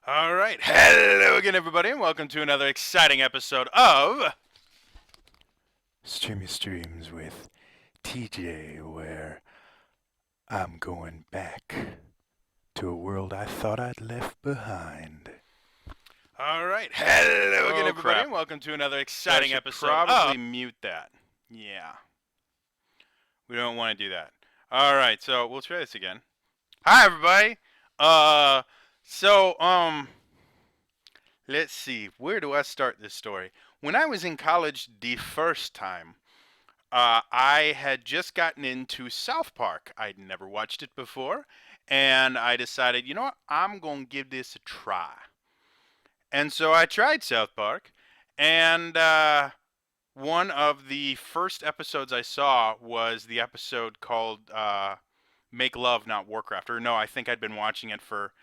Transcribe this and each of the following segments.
All right, hello again, everybody, and welcome to another exciting episode of Streamy Streams with TJ, where I'm going back to a world I thought I'd left behind. All right, hello again, Oh everybody, crap. and welcome to another So I exciting should episode probably of. Mute that. Yeah, we don't want to do that. All right, so we'll try this again. Hi, everybody. Uh, so let's see, where do I start this story? When I was in college the first time, I had just gotten into South Park. I'd never watched it before, and I decided, you know what, I'm gonna give this a try. And so I tried South Park, and one of the first episodes I saw was the episode called Make Love, Not Warcraft. Or no, I think I'd been watching it for,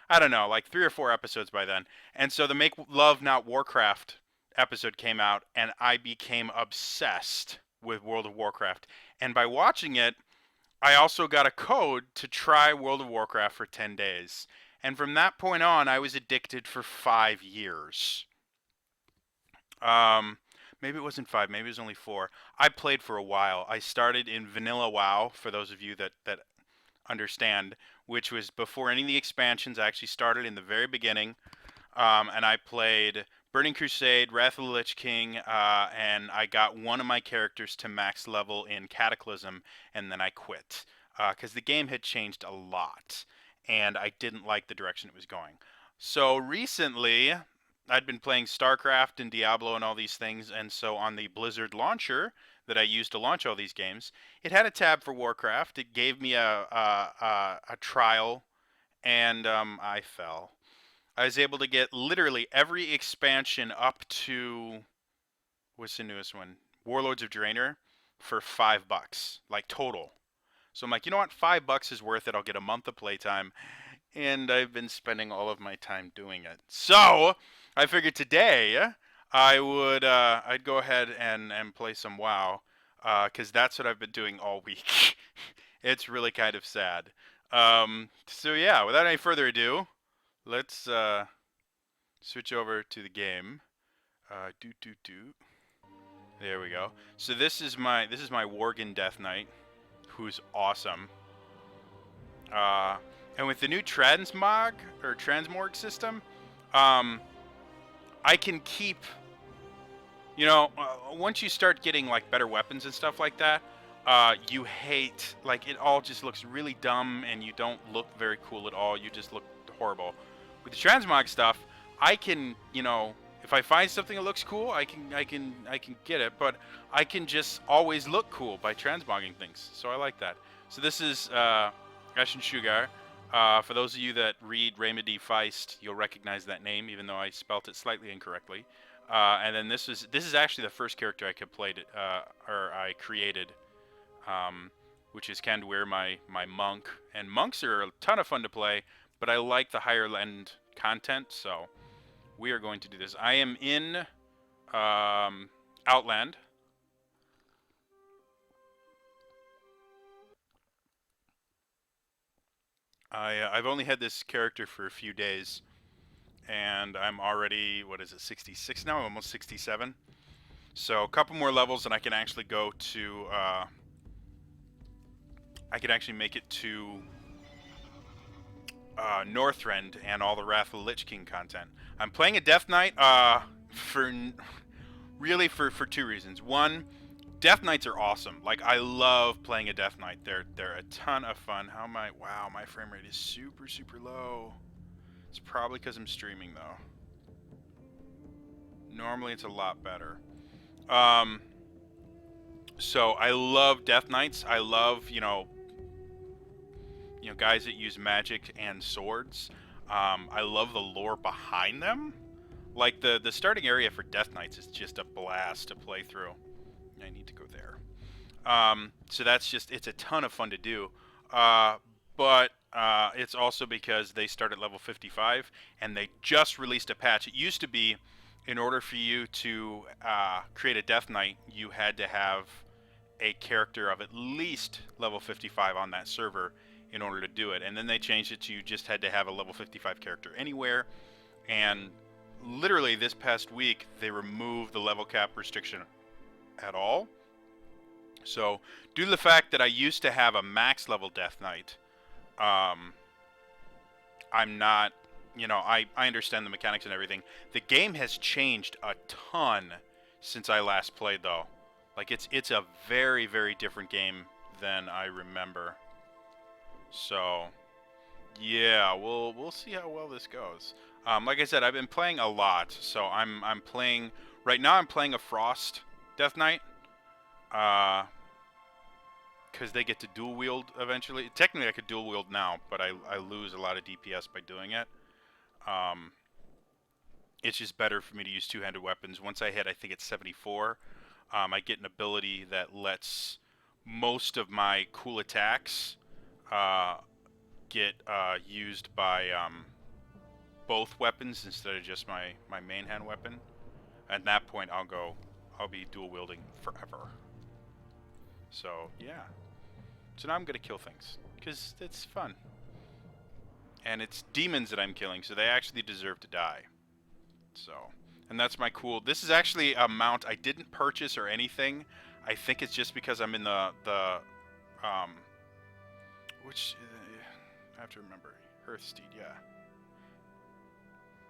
I don't know, like 3 or 4 episodes by then. And so the Make Love, Not Warcraft episode came out, and I became obsessed with World of Warcraft. And by watching it, I also got a code to try World of Warcraft for 10 days. And from that point on, I was addicted for 5 years. Um, Maybe it wasn't 5, maybe it was only 4. I played for a while. I started in Vanilla WoW, for those of you that understand, which was before any of the expansions. I actually started in the very beginning, and I played Burning Crusade, Wrath of the Lich King, and I got one of my characters to max level in Cataclysm, and then I quit because the game had changed a lot, and I didn't like the direction it was going. So recently, I'd been playing StarCraft and Diablo and all these things, and so on the Blizzard launcher that I used to launch all these games, it had a tab for Warcraft. It gave me a trial, and I fell. I was able to get literally every expansion up to, what's the newest one? Warlords of Draenor for $5, like total. So I'm like, you know what? $5 is worth it. I'll get a month of playtime, and I've been spending all of my time doing it. So I figured today I'd go ahead and play some WoW, because that's what I've been doing all week. It's really kind of sad. So yeah, without any further ado, let's switch over to the game. Do do do. There we go. So this is my Worgen Death Knight, who's awesome. Uh, and with the new transmorg system, um, I can keep. Once you start getting like better weapons and stuff like that, you hate, like, it all just looks really dumb, and you don't look very cool at all. You just look horrible. With the transmog stuff, I can, if I find something that looks cool, I can get it, but I can just always look cool by transmogging things. So I like that. So this is Ashen Sugar. For those of you that read Remedy Feist, you'll recognize that name, even though I spelt it slightly incorrectly. And then this is actually the first character I I created, which is Kanduir, my monk. And monks are a ton of fun to play, but I like the higher end content, so we are going to do this. I am in Outland. I've only had this character for a few days, and I'm already, what is it, 66 now? I'm almost 67. So a couple more levels, and I can actually go to. I can actually make it to Northrend and all the Wrath of the Lich King content. I'm playing a Death Knight for 2 reasons. One, Death Knights are awesome. Like, I love playing a Death Knight. They're a ton of fun. Wow, my frame rate is super super low. It's probably because I'm streaming though. Normally it's a lot better. Um, so I love Death Knights. I love guys that use magic and swords. I love the lore behind them. Like the starting area for Death Knights is just a blast to play through. I need to go there. So it's a ton of fun to do. But it's also because they start at level 55, and they just released a patch. It used to be, in order for you to create a Death Knight, you had to have a character of at least level 55 on that server in order to do it. And then they changed it to, you just had to have a level 55 character anywhere. And literally this past week, they removed the level cap restriction at all. So, due to the fact that I used to have a max level Death Knight, I'm not, I understand the mechanics and everything. The game has changed a ton since I last played, though. Like, it's a very, very different game than I remember. So, yeah, we'll see how well this goes. Like I said, I've been playing a lot, so I'm playing right now. I'm playing a Frost Death Knight, because they get to dual wield eventually. Technically, I could dual wield now, but I lose a lot of DPS by doing it. It's just better for me to use two-handed weapons. Once I hit, I think it's 74, I get an ability that lets most of my cool attacks get used by both weapons instead of just my main hand weapon. At that point, I'll be dual wielding forever. So yeah. So now I'm gonna kill things because it's fun, and it's demons that I'm killing, so they actually deserve to die. So, and that's my cool. This is actually a mount I didn't purchase or anything. I think it's just because I'm in the which I have to remember. Hearthsteed, yeah.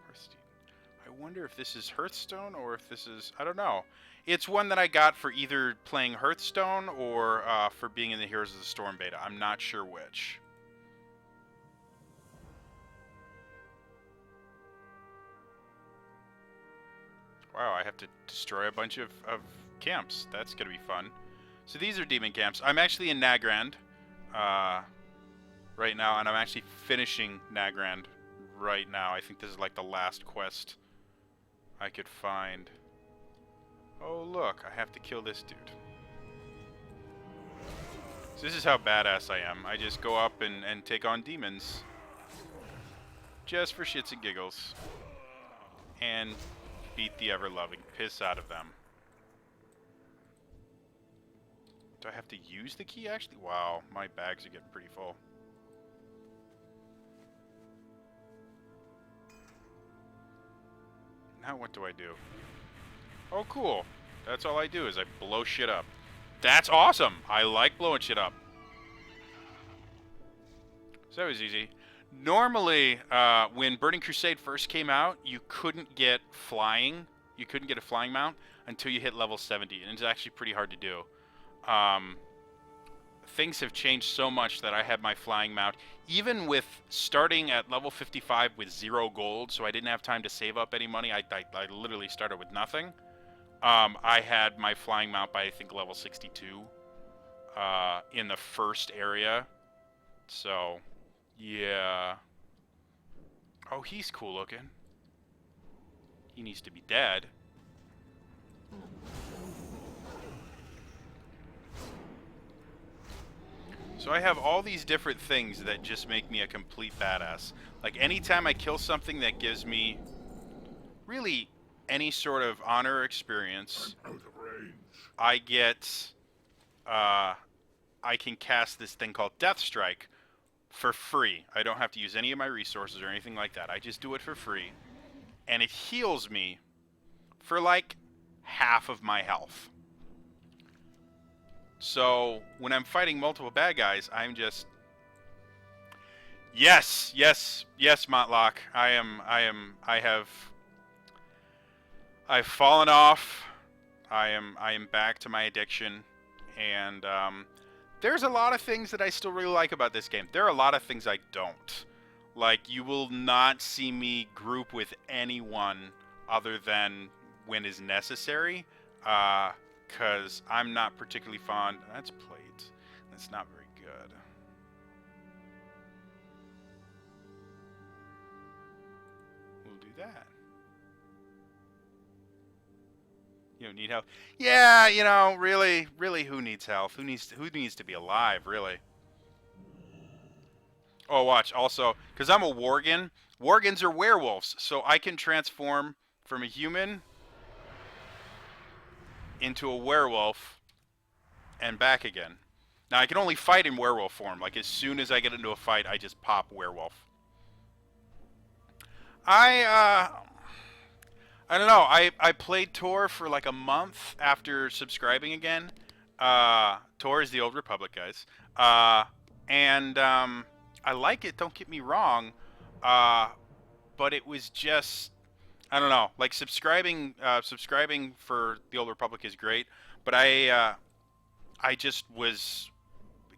Hearthsteed. I wonder if this is Hearthstone or if this is, I don't know. It's one that I got for either playing Hearthstone or for being in the Heroes of the Storm beta. I'm not sure which. Wow, I have to destroy a bunch of camps. That's going to be fun. So these are demon camps. I'm actually in Nagrand right now, and I'm actually finishing Nagrand right now. I think this is like the last quest I could find. Oh, look, I have to kill this dude. So this is how badass I am. I just go up and take on demons. Just for shits and giggles. And beat the ever-loving piss out of them. Do I have to use the key, actually? Wow, my bags are getting pretty full. Now what do I do? Oh, cool. That's all I do is I blow shit up. That's awesome. I like blowing shit up. So that was easy. Normally, when Burning Crusade first came out, you couldn't get flying. You couldn't get a flying mount until you hit level 70, and it's actually pretty hard to do. Things have changed so much that I had my flying mount, even with starting at level 55 with 0 gold, so I didn't have time to save up any money. I literally started with nothing. I had my flying mount by, I think, level 62 in the first area. So, yeah. Oh, he's cool looking. He needs to be dead. So I have all these different things that just make me a complete badass. Like, anytime I kill something that gives me really any sort of honor or experience, I get, I can cast this thing called Death Strike for free. I don't have to use any of my resources or anything like that. I just do it for free. And it heals me for like half of my health. So when I'm fighting multiple bad guys, I'm just, yes, Motlock. I've fallen off. I am back to my addiction, and there's a lot of things that I still really like about this game. There are a lot of things I don't. Like, you will not see me group with anyone other than when is necessary. Because I'm not particularly fond. That's plate. That's not very good. We'll do that. You don't need health. Yeah, you know, really, who needs health? Who needs to be alive, really? Oh, watch. Also, because I'm a Worgen. Worgens are werewolves, so I can transform from a human into a werewolf and back again. Now, I can only fight in werewolf form. Like, as soon as I get into a fight, I just pop werewolf. I I don't know. I played Tor for like a month after subscribing again. Tor is the Old Republic, guys. Uh, and I like it. Don't get me wrong. Uh, but it was just I don't know. Like subscribing for the Old Republic is great, but I just was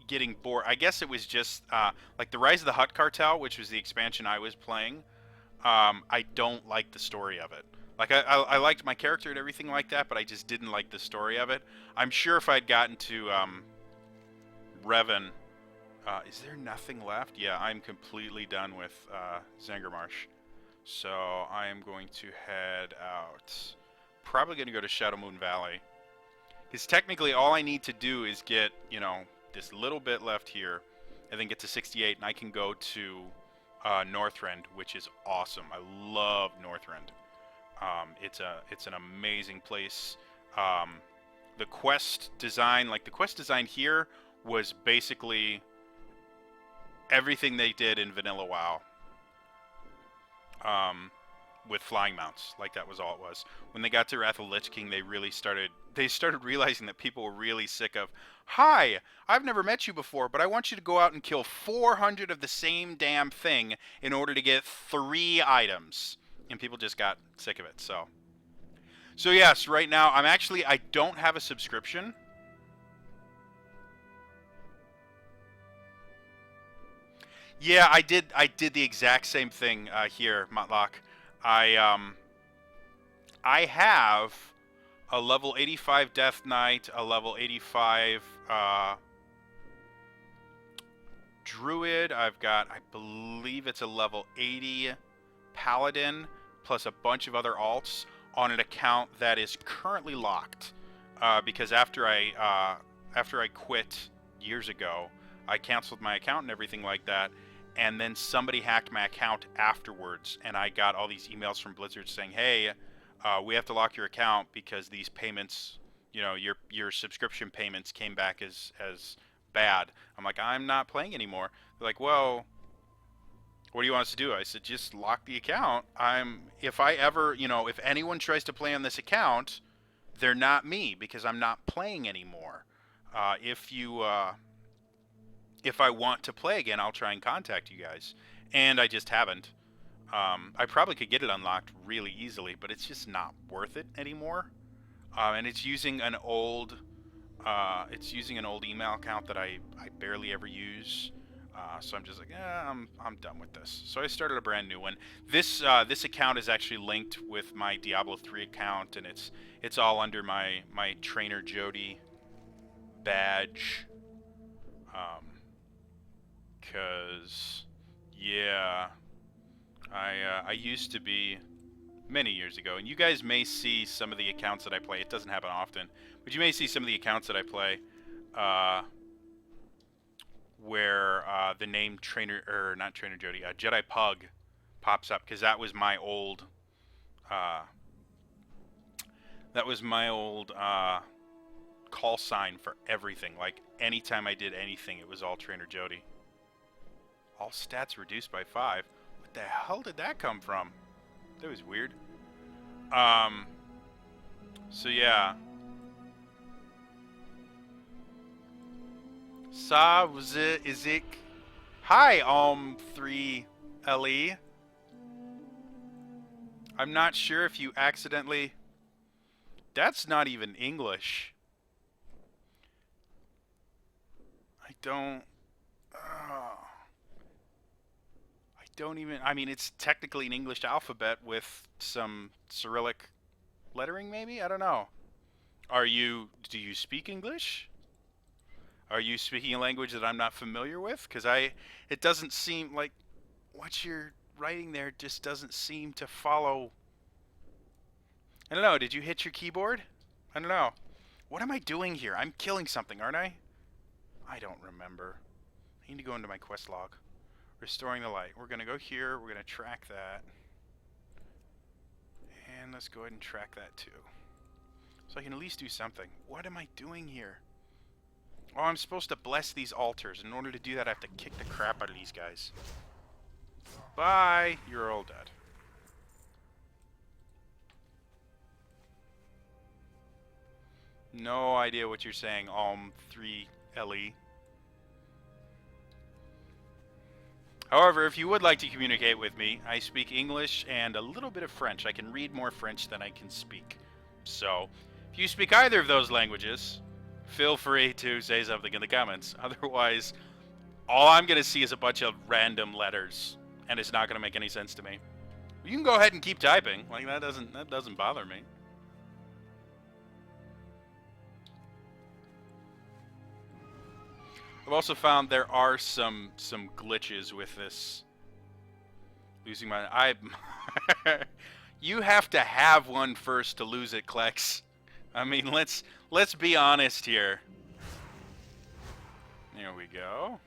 getting bored. I guess it was just like the Rise of the Hutt Cartel, which was the expansion I was playing. I don't like the story of it. Like I liked my character and everything like that, but I just didn't like the story of it. I'm sure if I'd gotten to Revan, is there nothing left? Yeah, I'm completely done with Zangarmarsh. So I am going to head out. Probably going to go to Shadow Moon Valley. Because technically all I need to do is get, you know, this little bit left here, and then get to 68, and I can go to Northrend, which is awesome. I love Northrend. It's an amazing place. The quest design, like the quest design here, was basically everything they did in Vanilla WoW. With flying mounts, like that was all it was. When they got to Wrath of the Lich King, they started realizing that people were really sick of, "Hi, I've never met you before, but I want you to go out and kill 400 of the same damn thing in order to get 3 items." And people just got sick of it. So yes, right now I don't have a subscription. Yeah, I did the exact same thing here, Motlock. I I have a level 85 Death Knight, a level 85 Druid. I've got, I believe it's a level 80 Paladin, plus a bunch of other alts on an account that is currently locked. Because after I quit years ago, I canceled my account and everything like that. And then somebody hacked my account afterwards, and I got all these emails from Blizzard saying, "Hey, we have to lock your account because these payments, you know, your subscription payments came back as bad." I'm like, "I'm not playing anymore." They're like, "Well, what do you want us to do?" I said, "Just lock the account. If I ever, you know, if anyone tries to play on this account, they're not me because I'm not playing anymore. If I want to play again, I'll try and contact you guys." And I just haven't. I probably could get it unlocked really easily, but it's just not worth it anymore. And it's using an old email account that I barely ever use. So I'm just like, I'm done with this. So I started a brand new one. This account is actually linked with my Diablo 3 account, and it's all under my Trainer Jody badge. Because, yeah, I used to be many years ago, and you guys may see some of the accounts that I play. It doesn't happen often, but you may see some of the accounts that I play where the name not Trainer Jody, Jedi Pug pops up, because that was my old call sign for everything. Like anytime I did anything, it was all Trainer Jody. All stats reduced by 5. What the hell did that come from? That was weird. So yeah. Izik. Hi, 3LE. I'm not sure if you accidentally... That's not even English. I don't even... I mean, it's technically an English alphabet with some Cyrillic lettering, maybe? I don't know. Do you speak English? Are you speaking a language that I'm not familiar with? Because it doesn't seem like what you're writing there just doesn't seem to follow. I don't know. Did you hit your keyboard? I don't know. What am I doing here? I'm killing something, aren't I? I don't remember. I need to go into my quest log. Restoring the light. We're going to go here. We're going to track that. And let's go ahead and track that too. So I can at least do something. What am I doing here? Oh, I'm supposed to bless these altars. In order to do that, I have to kick the crap out of these guys. Bye! You're all dead. No idea what you're saying, 3LE. However, if you would like to communicate with me, I speak English and a little bit of French. I can read more French than I can speak. So, if you speak either of those languages, feel free to say something in the comments. Otherwise, all I'm going to see is a bunch of random letters, and it's not going to make any sense to me. You can go ahead and keep typing. Like, that doesn't bother me. I've also found there are some glitches with this. Losing my you have to have one first to lose it, Klex. I mean, let's be honest here. There we go.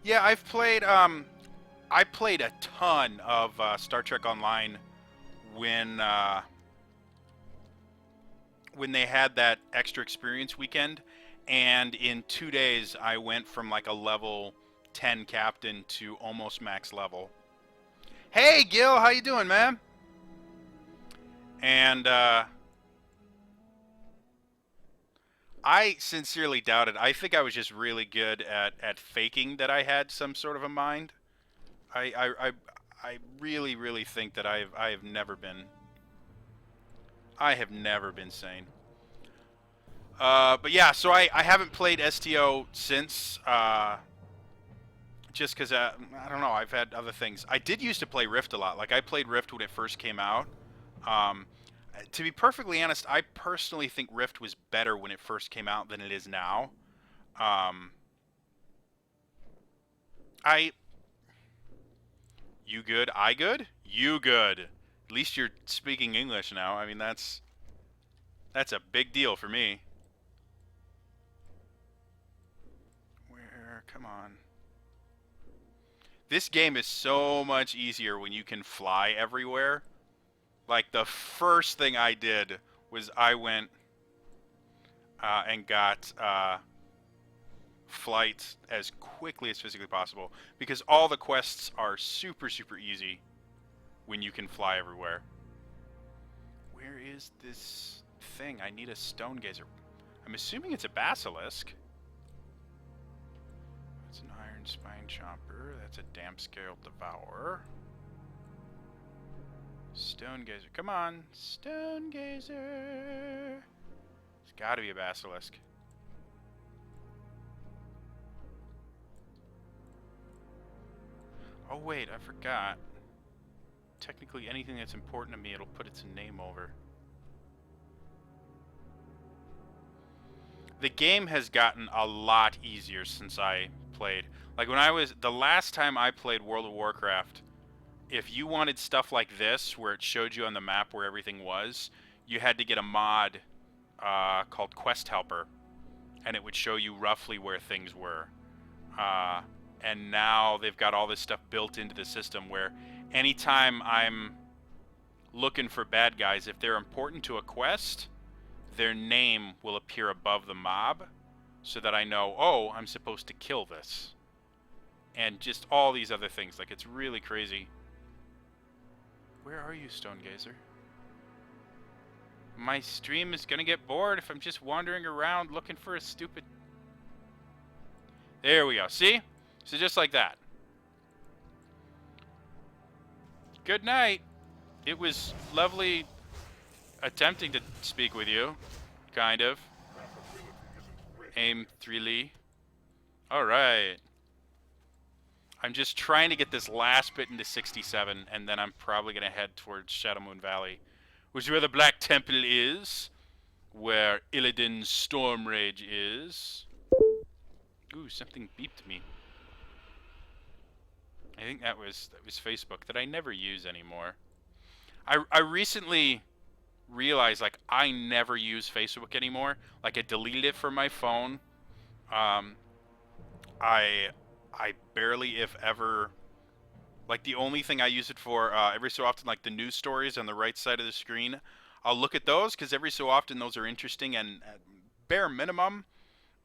Yeah, I played a ton of Star Trek Online when they had that extra experience weekend, and in 2 days I went from like a level 10 captain to almost max level. Hey Gil, how you doing, man? And I sincerely doubt it. I think I was just really good at faking that I had some sort of a mind. I really think that I have never been sane. But yeah, so I haven't played STO since, just because, I don't know, I've had other things. I did used to play Rift a lot. Like, I played Rift when it first came out. To be perfectly honest, I personally think Rift was better when it first came out than it is now. You good? I good? You good. At least you're speaking English now. I mean, that's a big deal for me. Where? Come on. This game is so much easier when you can fly everywhere. Like, the first thing I did was I went and got flight as quickly as physically possible, because all the quests are super easy when you can fly everywhere. Where is this thing? I need a stone gazer. I'm assuming it's a basilisk. That's an iron spine chomper. That's a damp scale devourer. Stone gazer. Come on. Stone gazer. It's gotta be a basilisk. Oh wait, I forgot. Technically anything that's important to me, it'll put its name over. The game has gotten a lot easier since I played. Like, the last time I played World of Warcraft, if you wanted stuff like this, where it showed you on the map where everything was, you had to get a mod called Quest Helper, and it would show you roughly where things were. And now they've got all this stuff built into the system where anytime I'm looking for bad guys, if they're important to a quest, their name will appear above the mob, so that I know, oh, I'm supposed to kill this. And just all these other things. Like, it's really crazy. Where are you, Stone Gazer? My stream is gonna get bored if I'm just wandering around looking for a stupid... There we go. See? So just like that. Good night. It was lovely attempting to speak with you. Kind of. Aim 3Lee. Alright. I'm just trying to get this last bit into 67, and then I'm probably going to head towards Shadowmoon Valley, which is where the Black Temple is, where Illidan's Storm Rage is. Ooh, something beeped me. I think that was Facebook that I never use anymore. I recently realized, like, I never use Facebook anymore. Like, I deleted it from my phone. I barely, if ever, like, the only thing I use it for, every so often, like the news stories on the right side of the screen, I'll look at those because every so often those are interesting, and at bare minimum,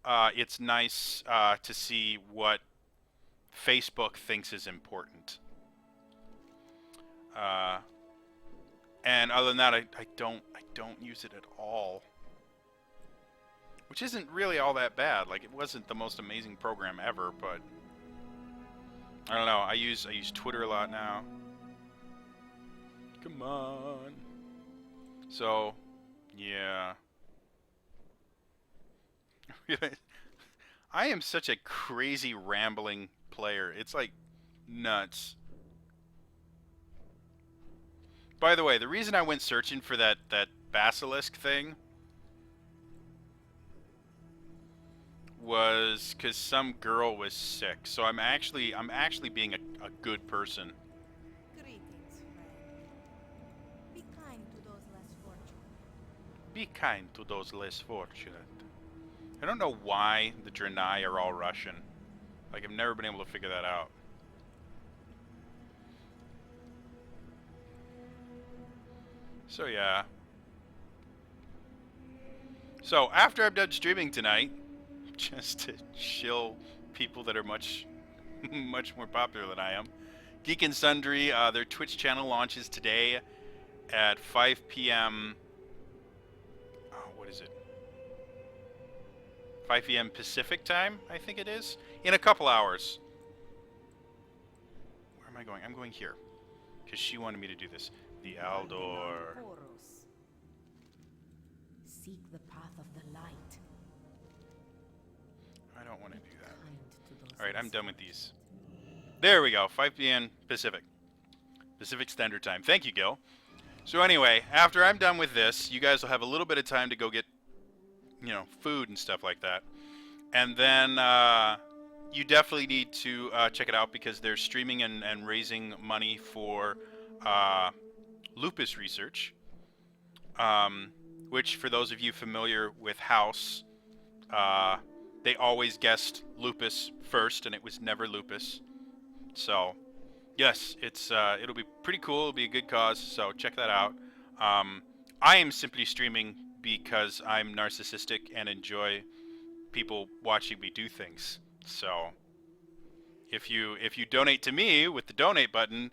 it's nice to see what Facebook thinks is important. And other than that, I don't use it at all, which isn't really all that bad. Like, it wasn't the most amazing program ever, but I don't know. I use Twitter a lot now. Come on. So, yeah. I am such a crazy rambling player. It's like nuts. By the way, the reason I went searching for that basilisk thing was because some girl was sick. So I'm actually being a good person. Greetings, friend. Be kind to those less fortunate. Be kind to those less fortunate. I don't know why the Draenei are all Russian. Like, I've never been able to figure that out. So yeah. So after I'm done streaming tonight, just to chill people that are much more popular than I am, Geek and Sundry, their Twitch channel launches today at 5 p.m. Oh, what is it? 5 p.m. Pacific time, I think it is. In a couple hours. Where am I going? I'm going here. Because she wanted me to do this. The Aldor. Seek the path of the light. I don't want to do that. Kind to those Alright, I'm less done with these. There we go. 5 p.m. Pacific. Pacific Standard Time. Thank you, Gil. So anyway, after I'm done with this, you guys will have a little bit of time to go get, you know, food and stuff like that. And then you definitely need to check it out because they're streaming and raising money for lupus research. Which, for those of you familiar with House, they always guessed lupus first, and it was never lupus. So, yes, it'll be pretty cool. It'll be a good cause, so check that out. I am simply streaming because I'm narcissistic and enjoy people watching me do things. So, if you donate to me with the donate button,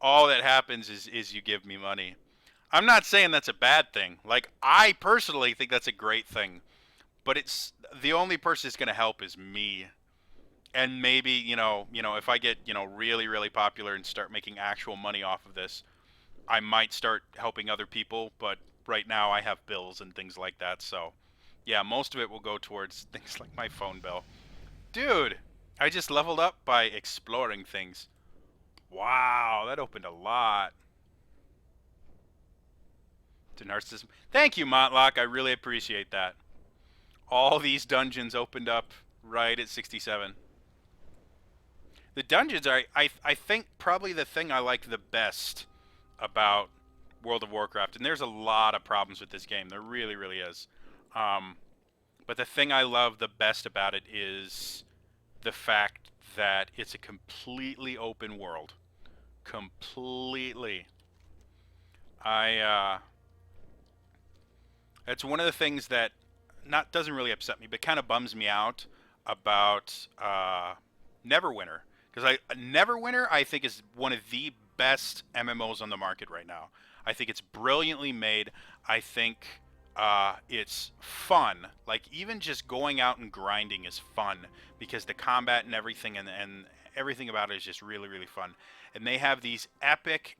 all that happens is you give me money. I'm not saying that's a bad thing. Like, I personally think that's a great thing. But it's the only person that's going to help is me. And maybe, you know, if I get, really, really popular and start making actual money off of this, I might start helping other people. But right now I have bills and things like that. So, yeah, most of it will go towards things like my phone bill. Dude, I just leveled up by exploring things. Wow, that opened a lot. To narcissism. Thank you, Montlock. I really appreciate that. All these dungeons opened up right at 67. The dungeons are, I think, probably the thing I like the best about World of Warcraft. And there's a lot of problems with this game. There really, really is. But the thing I love the best about it is the fact that it's a completely open world. Completely. It's one of the things that doesn't really upset me, but kind of bums me out about Neverwinter. Because Neverwinter, I think, is one of the best MMOs on the market right now. I think it's brilliantly made. I think it's fun. Like, even just going out and grinding is fun because the combat and everything and everything about it is just really, really fun. And they have these epic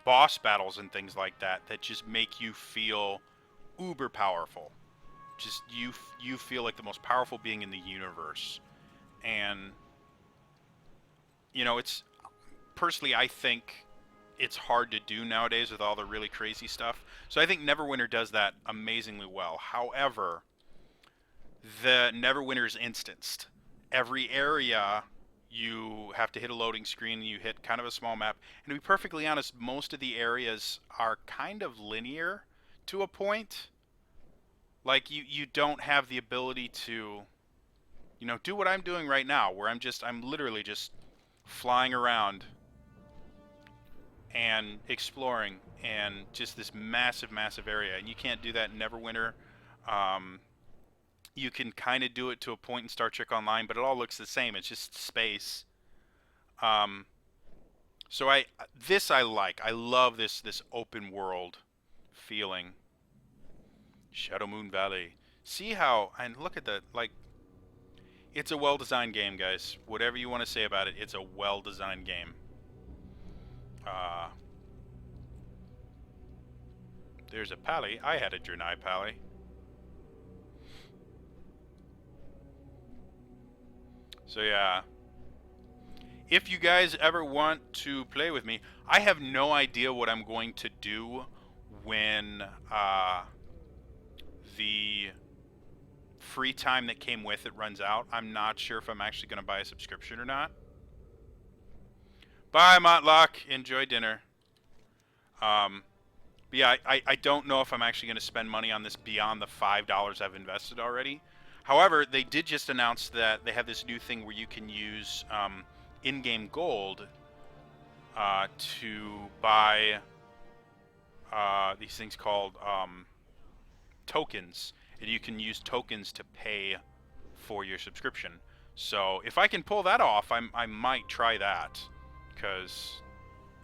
boss battles and things like that just make you feel uber powerful. Just you feel like the most powerful being in the universe. And it's personally, I think it's hard to do nowadays with all the really crazy stuff. So I think Neverwinter does that amazingly well. However, the Neverwinter is instanced. Every area you have to hit a loading screen, you hit kind of a small map. And to be perfectly honest, most of the areas are kind of linear to a point. Like, you don't have the ability to, do what I'm doing right now, where I'm literally just flying around. and exploring and just this massive, massive area. And you can't do that in Neverwinter. You can kind of do it to a point in Star Trek Online, but it all looks the same. It's just space. So I like. I love this open world feeling. Shadow Moon Valley. See how, and look at the, like, it's a well-designed game, guys. Whatever you want to say about it, it's a well-designed game. There's a Pally. I had a Draenei Pally. So yeah. If you guys ever want to play with me, I have no idea what I'm going to do when the free time that came with it runs out. I'm not sure if I'm actually going to buy a subscription or not. Bye, Motlock. Enjoy dinner. But yeah, I don't know if I'm actually going to spend money on this beyond the $5 I've invested already. However, they did just announce that they have this new thing where you can use in-game gold to buy these things called tokens, and you can use tokens to pay for your subscription. So if I can pull that off, I might try that, because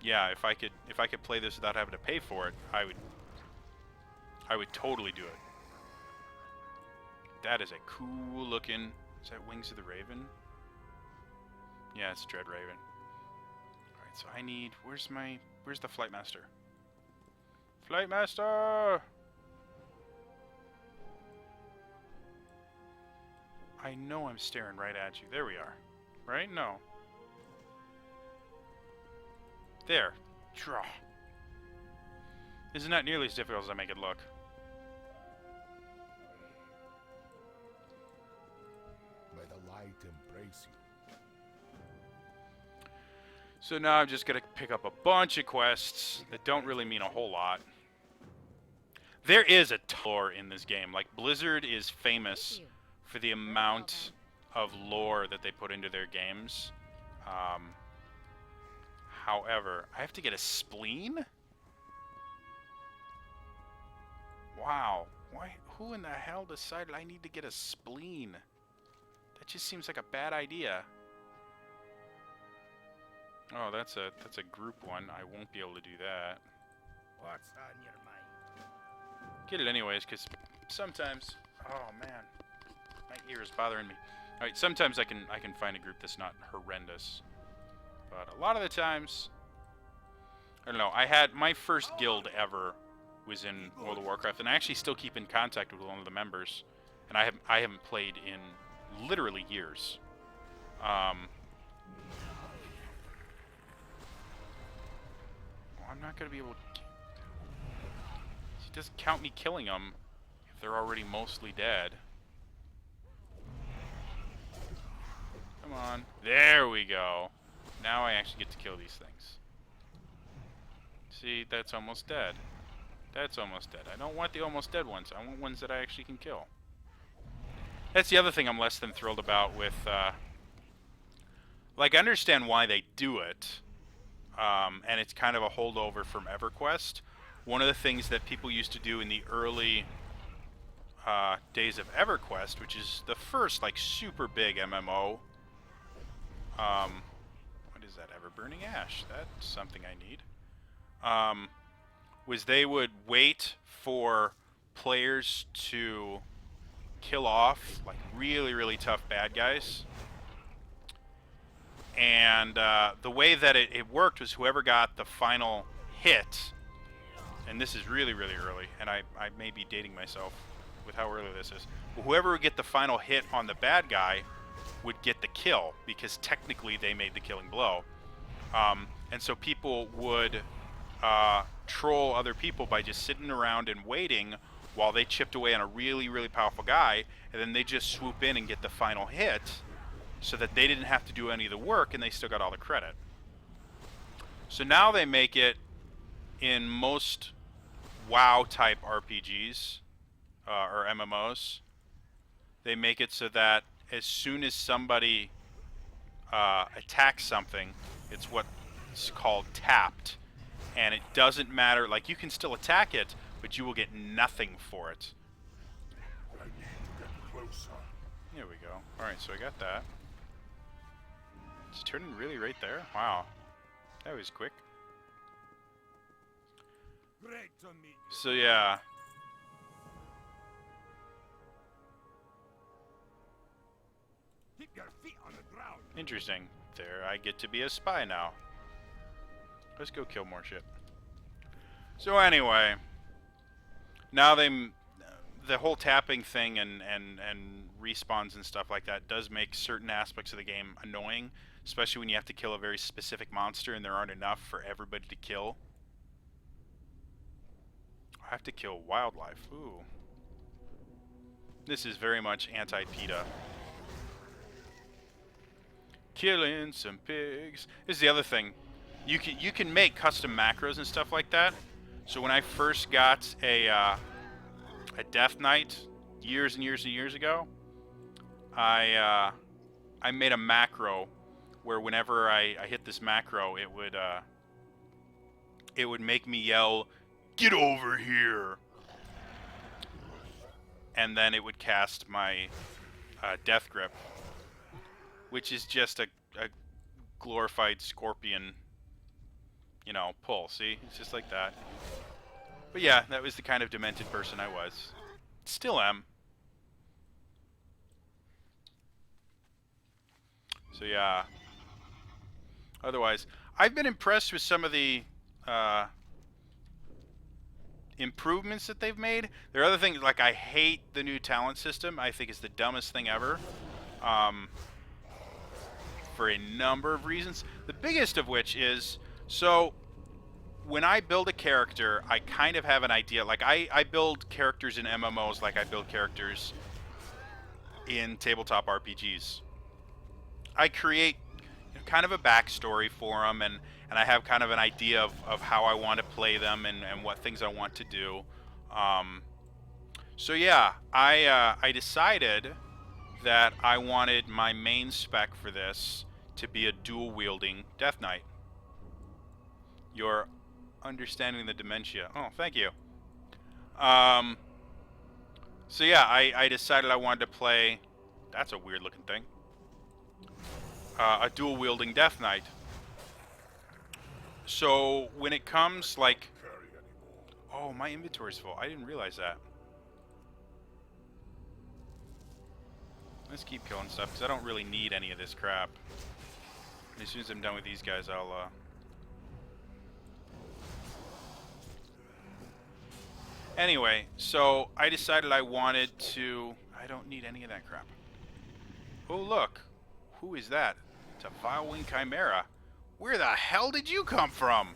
yeah, if I could play this without having to pay for it, I would totally do it. That is a cool looking. Is that Wings of the Raven? Yeah, it's Dread Raven. All right, so I need. Where's the Flight Master? Flight Master! I know I'm staring right at you. There we are. Right? No. There. Draw. This is not nearly as difficult as I make it look. May the light embrace you. So now I'm just going to pick up a bunch of quests that don't really mean a whole lot. There is a lore in this game. Like, Blizzard is famous for the amount of lore that they put into their games. However, I have to get a spleen? Wow. Why? Who in the hell decided I need to get a spleen? That just seems like a bad idea. Oh, that's a group one. I won't be able to do that. What's on your mind? Get it anyways, because sometimes... Oh, man. My ear is bothering me. Alright, sometimes I can find a group that's not horrendous. But a lot of the times... I don't know. I had... My first guild ever was in World of Warcraft, and I actually still keep in contact with one of the members. And I haven't played in literally years. I'm not going to be able to... It doesn't count me killing them if they're already mostly dead. Come on. There we go. Now I actually get to kill these things. See, that's almost dead. That's almost dead. I don't want the almost dead ones. I want ones that I actually can kill. That's the other thing I'm less than thrilled about with... like, I understand why they do it. And it's kind of a holdover from EverQuest. One of the things that people used to do in the early days of EverQuest, which is the first, like, super big MMO. What is that? Ever-burning ash. That's something I need. Was they would wait for players to kill off, like, really, really tough bad guys. And the way that it worked was whoever got the final hit, and this is really, really early, and I may be dating myself with how early this is, but whoever would get the final hit on the bad guy would get the kill, because technically they made the killing blow. And so people would troll other people by just sitting around and waiting while they chipped away on a really, really powerful guy, and then they just swoop in and get the final hit, so that they didn't have to do any of the work and they still got all the credit. So now they make it in most WoW type RPGs or MMOs. They make it so that as soon as somebody attacks something, it's what's called tapped, and it doesn't matter. Like, you can still attack it, but you will get nothing for it. I need to get closer. There we go. Alright, so I got that. It's turning really right there? Wow. That was quick. Great to meet you. So yeah. Keep your feet on the ground. Interesting. There, I get to be a spy now. Let's go kill more shit. So anyway, now the whole tapping thing and respawns and stuff like that does make certain aspects of the game annoying, especially when you have to kill a very specific monster and there aren't enough for everybody to kill. I have to kill wildlife. Ooh. This is very much anti-PETA. Killing some pigs. This is the other thing. You can make custom macros and stuff like that. So when I first got a Death Knight years and years and years ago, I made a macro where whenever I hit this macro, it would make me yell, "Get over here!" And then it would cast my Death Grip, which is just a glorified scorpion, you know, pull. See? It's just like that. But yeah, that was the kind of demented person I was. Still am. So yeah. Otherwise, I've been impressed with some of the improvements that they've made. There are other things, like I hate the new talent system. I think it's the dumbest thing ever. For a number of reasons. The biggest of which is, so when I build a character, I kind of have an idea. Like I build characters in MMOs like I build characters in tabletop RPGs. I create kind of a backstory for them, and I have kind of an idea of how I want to play them and what things I want to do. So yeah, I decided that I wanted my main spec for this to be a dual-wielding Death Knight. You're understanding the dementia. Oh, thank you. So yeah, I decided I wanted to play... That's a weird-looking thing. A dual-wielding Death Knight. So when it comes, like... Oh, my inventory's full. I didn't realize that. Let's keep killing stuff, because I don't really need any of this crap. And as soon as I'm done with these guys, I'll, Anyway, so I decided I wanted to... I don't need any of that crap. Oh, look. Who is that? It's a Vilewing Chimera. Where the hell did you come from?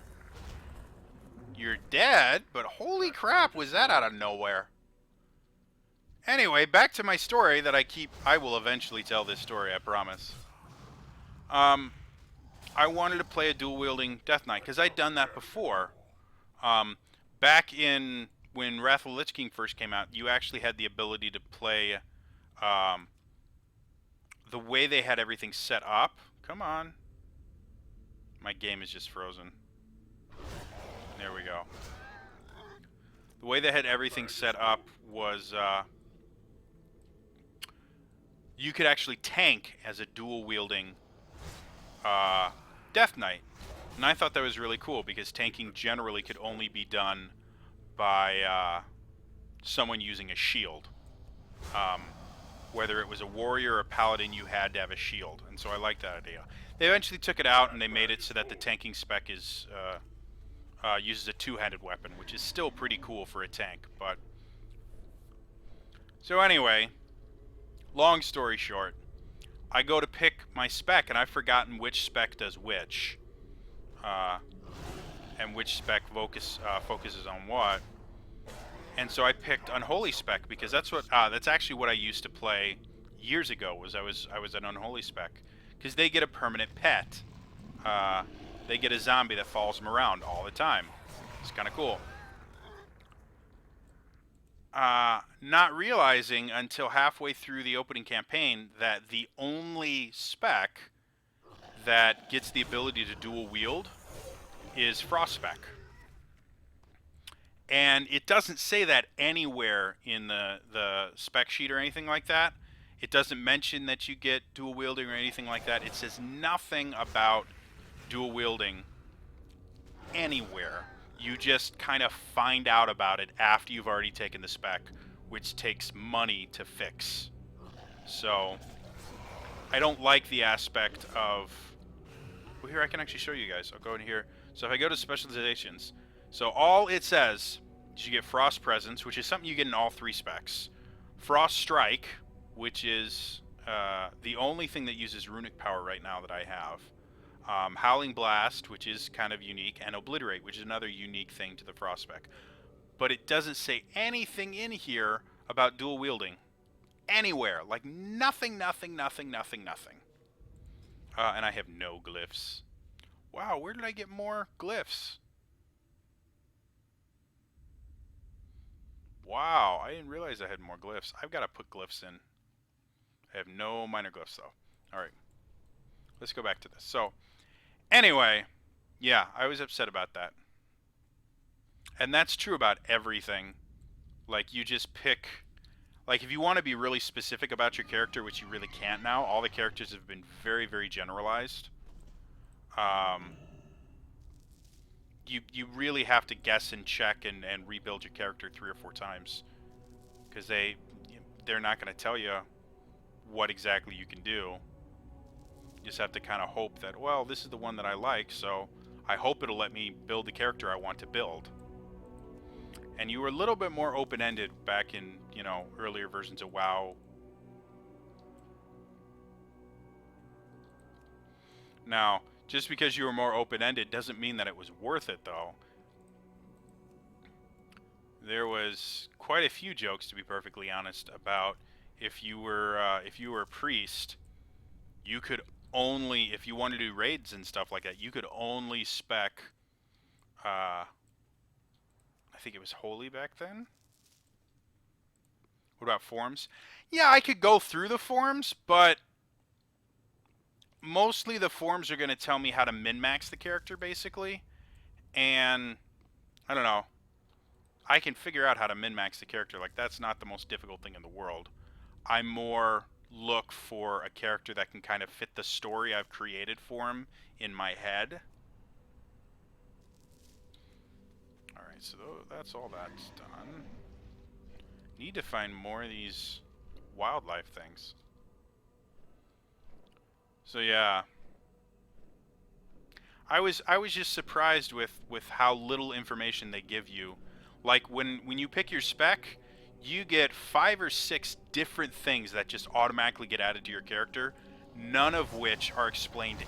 You're dead, but holy crap, was that out of nowhere? Anyway, back to my story that I will eventually tell this story, I promise. I wanted to play a dual-wielding Death Knight, because I'd done that before. Back in, when Wrath of the Lich King first came out, you actually had the ability to play, the way they had everything set up. Come on. My game is just frozen. There we go. The way they had everything set up was, you could actually tank as a dual-wielding Death Knight. And I thought that was really cool, because tanking generally could only be done by someone using a shield. Whether it was a warrior or a paladin, you had to have a shield. And so I liked that idea. They eventually took it out, and they made it so that the tanking spec is uses a two-handed weapon, which is still pretty cool for a tank. But so anyway, long story short, I go to pick my spec, and I've forgotten which spec does which, and which spec focuses on what. And so I picked Unholy Spec, because that's what that's actually what I used to play years ago. Was I was an Unholy Spec, because they get a permanent pet. They get a zombie that follows them around all the time. It's kind of cool. Not realizing until halfway through the opening campaign that the only spec that gets the ability to dual wield is Frost Spec. And it doesn't say that anywhere in the spec sheet or anything like that. It doesn't mention that you get dual wielding or anything like that. It says nothing about dual wielding anywhere. You just kind of find out about it after you've already taken the spec, which takes money to fix. So I don't like the aspect of... Well, here I can actually show you guys. I'll go in here. So if I go to specializations, so all it says is you get Frost Presence, which is something you get in all 3 specs. Frost Strike, which is the only thing that uses runic power right now that I have. Howling Blast, which is kind of unique, and Obliterate, which is another unique thing to the Frost spec. But it doesn't say anything in here about dual wielding. Anywhere. Like nothing, nothing, nothing, nothing, nothing. And I have no glyphs. Wow, where did I get more glyphs? Wow, I didn't realize I had more glyphs. I've got to put glyphs in. I have no minor glyphs, though. Alright. Let's go back to this. So, anyway, yeah, I was upset about that. And that's true about everything. Like, you just pick... Like, if you want to be really specific about your character, which you really can't now, all the characters have been very, very generalized. You really have to guess and check and rebuild your character 3 or 4 times. Because they're not going to tell you what exactly you can do. You just have to kind of hope that, well, this is the one that I like, so I hope it'll let me build the character I want to build. And you were a little bit more open-ended back in, you know, earlier versions of WoW. Now, just because you were more open-ended doesn't mean that it was worth it, though. There was quite a few jokes, to be perfectly honest, about if you were a priest, you could only, if you wanted to do raids and stuff like that, you could only spec, I think it was holy back then. What about forms? Yeah, I could go through the forms, but mostly the forms are going to tell me how to min-max the character, basically. And, I don't know. I can figure out how to min-max the character. Like, that's not the most difficult thing in the world. I more look for a character that can kind of fit the story I've created for him in my head. Alright, so that's all that's done. Need to find more of these wildlife things. So yeah, I was just surprised with how little information they give you. Like when you pick your spec, you get 5 or 6 different things that just automatically get added to your character, none of which are explained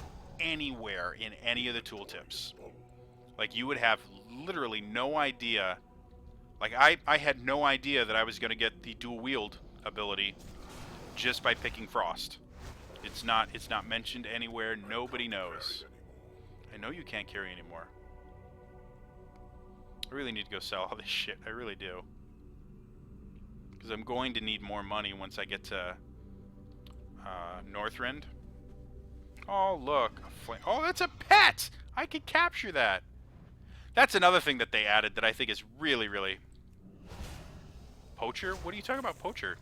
anywhere in any of the tooltips. Like you would have literally no idea. Like I had no idea that I was going to get the dual wield ability just by picking Frost. It's not mentioned anywhere. Nobody knows. I know you can't carry anymore. I really need to go sell all this shit. I really do. Because I'm going to need more money once I get to Northrend. Oh, look. A flame. Oh, that's a pet! I could capture that. That's another thing that they added that I think is really, really... Poacher? What are you talking about, poacher?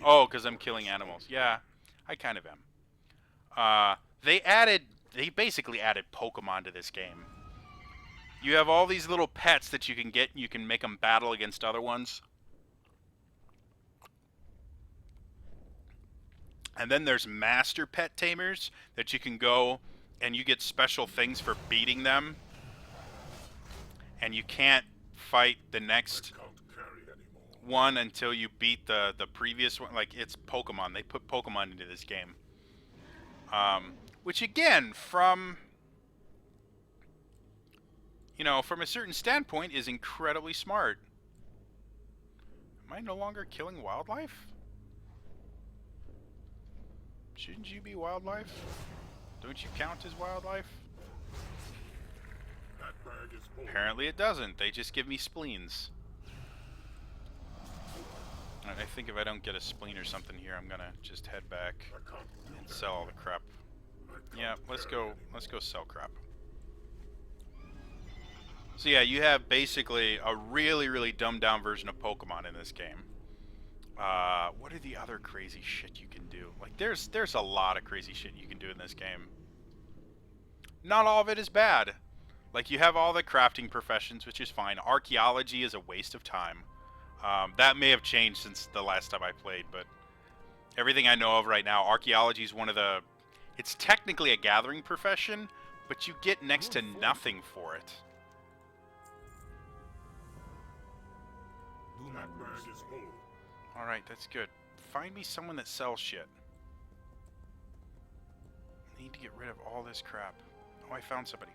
Oh, because I'm killing animals. Yeah, I kind of am. They basically added Pokemon to this game. You have all these little pets that you can get, and you can make them battle against other ones. And then there's master pet tamers that you can go and you get special things for beating them. And you can't fight the next one until you beat the previous one. Like, it's Pokemon. They put Pokemon into this game. Which, again, from a certain standpoint, is incredibly smart. Am I no longer killing wildlife? Shouldn't you be wildlife? Don't you count as wildlife? Apparently it doesn't. They just give me spleens. I think if I don't get a spleen or something here, I'm gonna just head back and sell all the crap. Yeah, let's go sell crap. So yeah, you have basically a really, really dumbed down version of Pokemon in this game. What are the other crazy shit you can do? Like, there's a lot of crazy shit you can do in this game. Not all of it is bad. Like, you have all the crafting professions, which is fine. Archaeology is a waste of time. That may have changed since the last time I played, but everything I know of right now, archaeology is one of the... It's technically a gathering profession, but you get next to nothing for it. Do not burn this hole. Alright, that's good. Find me someone that sells shit. I need to get rid of all this crap. Oh, I found somebody.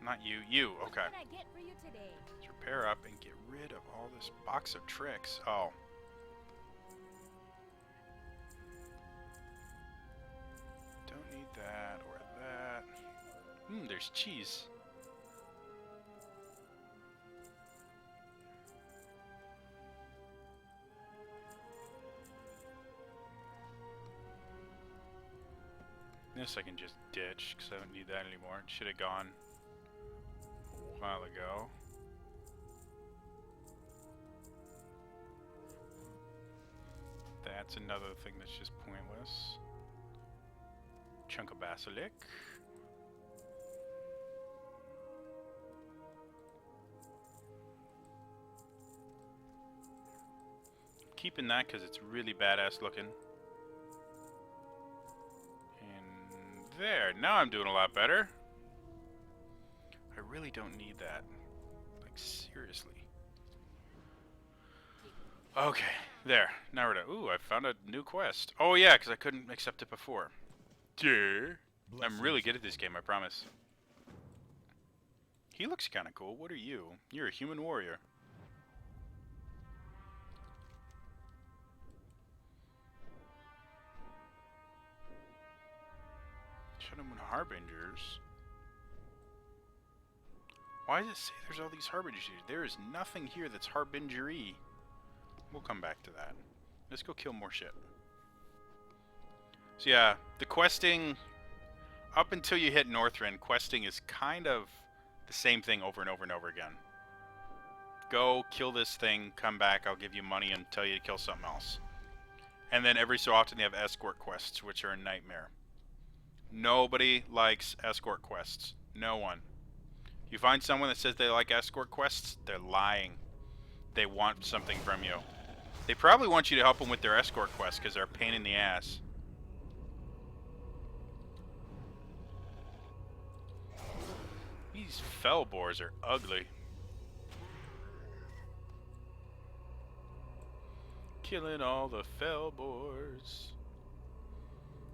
Not you. You, okay. What can I get for you today? Let's repair up and get rid of all this box of tricks. Oh. Don't need that or that. There's cheese. This I can just ditch, because I don't need that anymore. It should have gone a while ago. That's another thing that's just pointless. Chunk of basilic. Keeping that because it's really badass looking. There, now I'm doing a lot better. I really don't need that. Like, seriously. Okay, there. Now we're done. Ooh, I found a new quest. Oh yeah, because I couldn't accept it before. Yeah. I'm really good at this game, I promise. He looks kind of cool. What are you? You're a human warrior. Shadowmoon Harbingers. Why does it say there's all these Harbingers here? There is nothing here that's Harbinger-y. We'll come back to that. Let's go kill more shit. So yeah, the questing, up until you hit Northrend, questing is kind of the same thing over and over and over again. Go, kill this thing, come back, I'll give you money and tell you to kill something else. And then every so often they have escort quests, which are a nightmare. Nobody likes escort quests. No one. You find someone that says they like escort quests, they're lying. They want something from you. They probably want you to help them with their escort quests because they're a pain in the ass. These fell boars are ugly. Killing all the fell boars.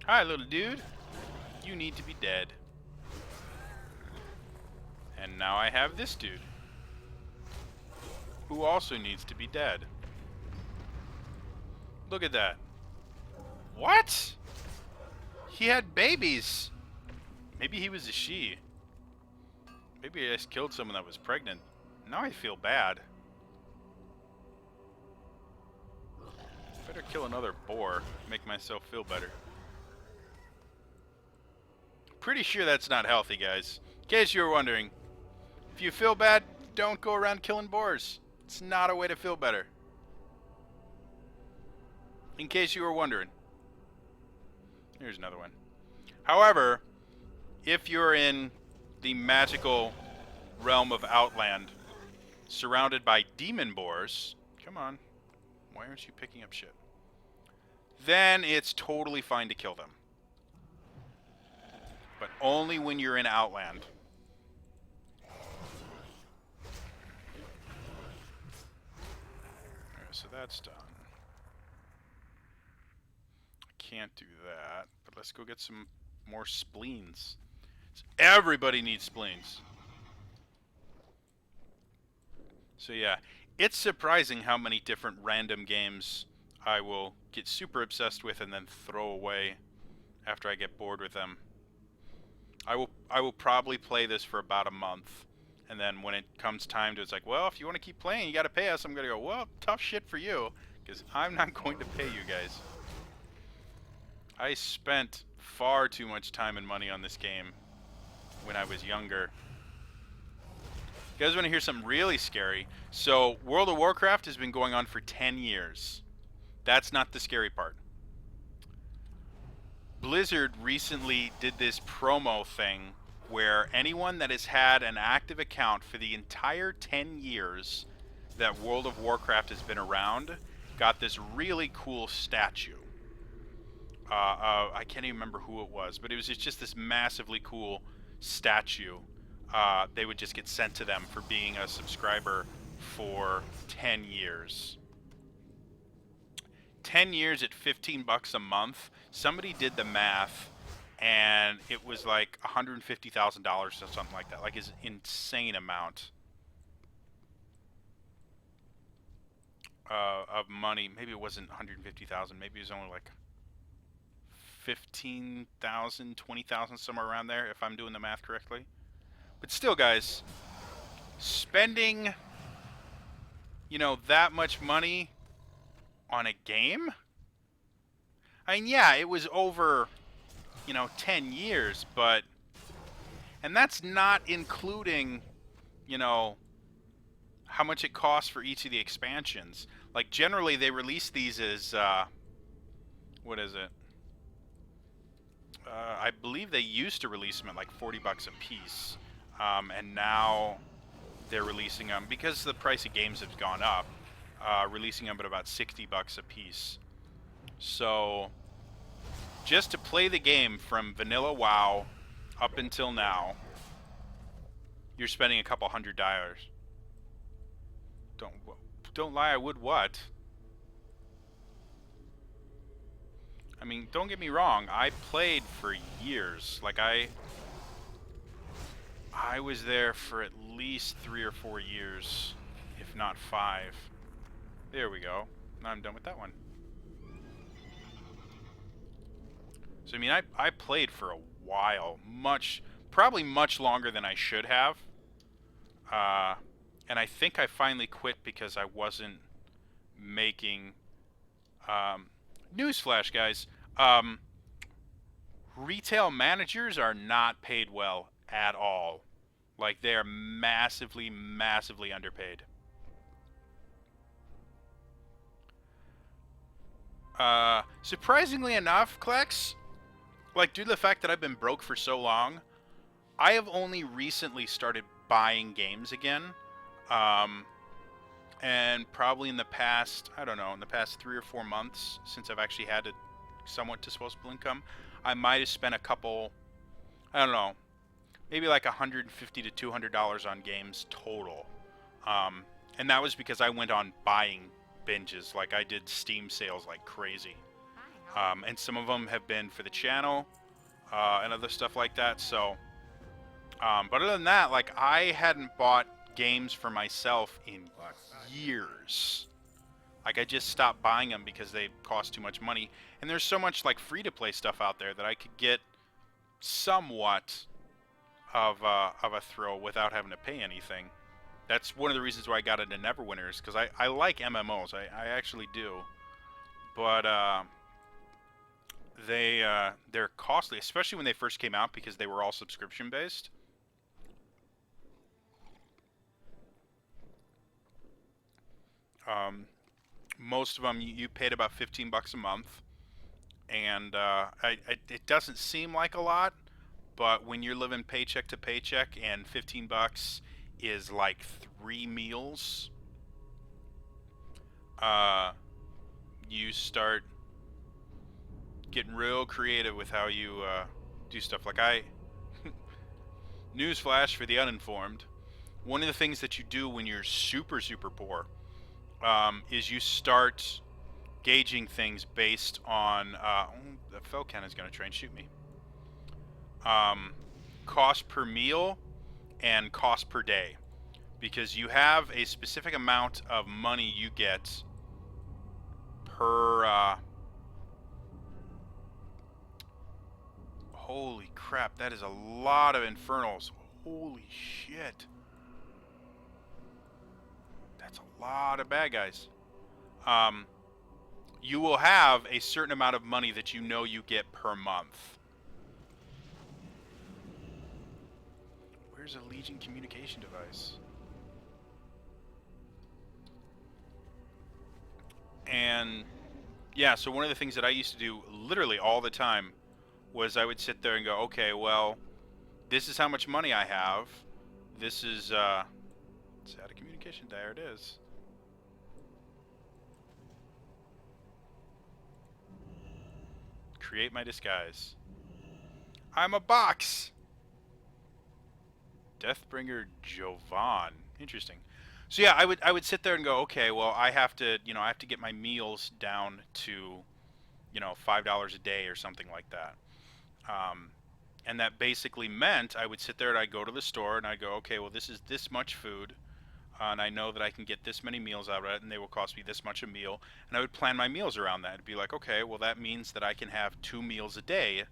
Hi, little dude. You need to be dead. And now I have this dude, who also needs to be dead. Look at that. What? He had babies. Maybe he was a she. Maybe I just killed someone that was pregnant. Now I feel bad. Better kill another boar. Make myself feel better. Pretty sure that's not healthy, guys. In case you were wondering. If you feel bad, don't go around killing boars. It's not a way to feel better. In case you were wondering. Here's another one. However, if you're in the magical realm of Outland, surrounded by demon boars, come on, why aren't you picking up shit? Then it's totally fine to kill them. But only when you're in Outland. Alright, so that's done. I can't do that, but let's go get some more spleens. Everybody needs spleens. So yeah, it's surprising how many different random games I will get super obsessed with and then throw away after I get bored with them. I will probably play this for about a month, and then when it comes time to, it's like, well, if you want to keep playing, you got to pay us. I'm gonna go, well, tough shit for you, because I'm not going to pay you guys. I spent far too much time and money on this game when I was younger, You guys want to hear something really scary? So, World of Warcraft has been going on for 10 years. That's not the scary part. Blizzard recently did this promo thing where anyone that has had an active account for the entire 10 years that World of Warcraft has been around got this really cool statue. I can't even remember who it was, but it was just this massively cool statue. They would just get sent to them for being a subscriber for 10 years. 10 years at $15 a month. Somebody did the math, and it was like $150,000 or something like that. Like, it's an insane amount of money. Maybe it wasn't 150,000. Maybe it was only like 15,000, 20,000, somewhere around there, if I'm doing the math correctly. But still, guys, spending, you know, that much money on a game? I mean, yeah, it was over, you know, 10 years, but... And that's not including, you know, how much it costs for each of the expansions. Like, generally, they release these as, what is it? I believe they used to release them at like $40 a piece. And now they're releasing them, because the price of games has gone up, releasing them at about $60 a piece. So, just to play the game from vanilla WoW up until now, you're spending a couple $100. Don't lie, I would what? I mean, don't get me wrong, I played for years. Like, I was there for at least 3 or 4 years, if not 5. There we go. Now I'm done with that one. So, I mean, I played for a while. Probably much longer than I should have. And I think I finally quit because I wasn't making... Newsflash, guys. Retail managers are not paid well at all. Like, they are massively, massively underpaid. Surprisingly enough, Klex, like, due to the fact that I've been broke for so long, I have only recently started buying games again. And probably in the past, I don't know, in the past 3 or 4 months, since I've actually had a somewhat disposable income, I might have spent a couple, I don't know, maybe like $150 to $200 on games total. And that was because I went on buying binges. Like, I did Steam sales like crazy. And some of them have been for the channel, and other stuff like that. So, but other than that, like, I hadn't bought games for myself in years. Like, I just stopped buying them because they cost too much money. And there's so much, like, free-to-play stuff out there that I could get somewhat of a thrill without having to pay anything. That's one of the reasons why I got into Neverwinter's, because I like MMOs. I actually do. But they're costly, especially when they first came out, because they were all subscription-based. Most of them, you paid about $15 a month, and it doesn't seem like a lot, but when you're living paycheck to paycheck and $15 is like 3 meals, you start getting real creative with how you do stuff. Like, newsflash for the uninformed, one of the things that you do when you're super, super poor is you start gauging things based on the Felcan is going to try and shoot me. Cost per meal and cost per day, because you have a specific amount of money you get per holy crap, that is a lot of infernals. Holy shit. That's a lot of bad guys. You will have a certain amount of money that you know you get per month. Where's a Legion communication device? And yeah, so one of the things that I used to do literally all the time was I would sit there and go, okay, well, this is how much money I have. This is, it's out of communication. There it is. Create my disguise. I'm a box! Deathbringer Jovan. Interesting. So yeah, I would sit there and go, okay, well, I have to get my meals down to, $5 a day or something like that. And that basically meant I would sit there and I'd go to the store and I'd go, okay, well, this is this much food, and I know that I can get this many meals out of it, and they will cost me this much a meal, and I would plan my meals around that. It'd be like, okay, well, that means that I can have 2 meals a day,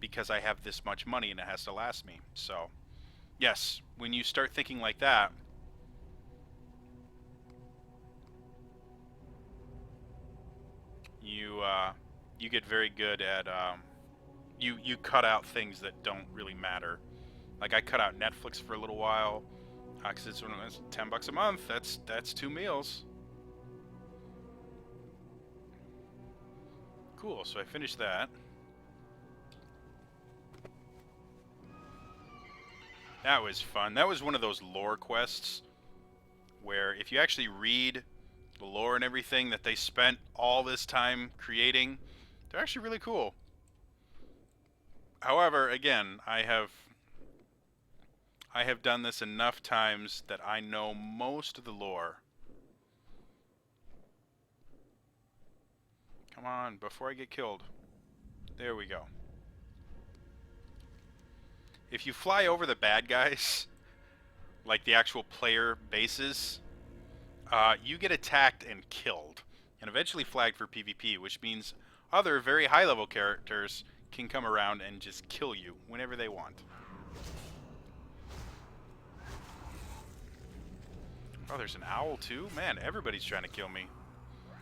because I have this much money and it has to last me. So, yes, when you start thinking like that, you get very good at you cut out things that don't really matter. Like I cut out Netflix for a little while, because it's $10 a month. That's 2 meals. Cool. So I finished that. That was fun. That was one of those lore quests where if you actually read the lore and everything that they spent all this time creating, they're actually really cool. However, again, I have done this enough times that I know most of the lore. Come on, before I get killed. There we go. If you fly over the bad guys, like the actual player bases, you get attacked and killed, and eventually flagged for PvP, which means other very high-level characters can come around and just kill you whenever they want. Oh, there's an owl too? Man, everybody's trying to kill me.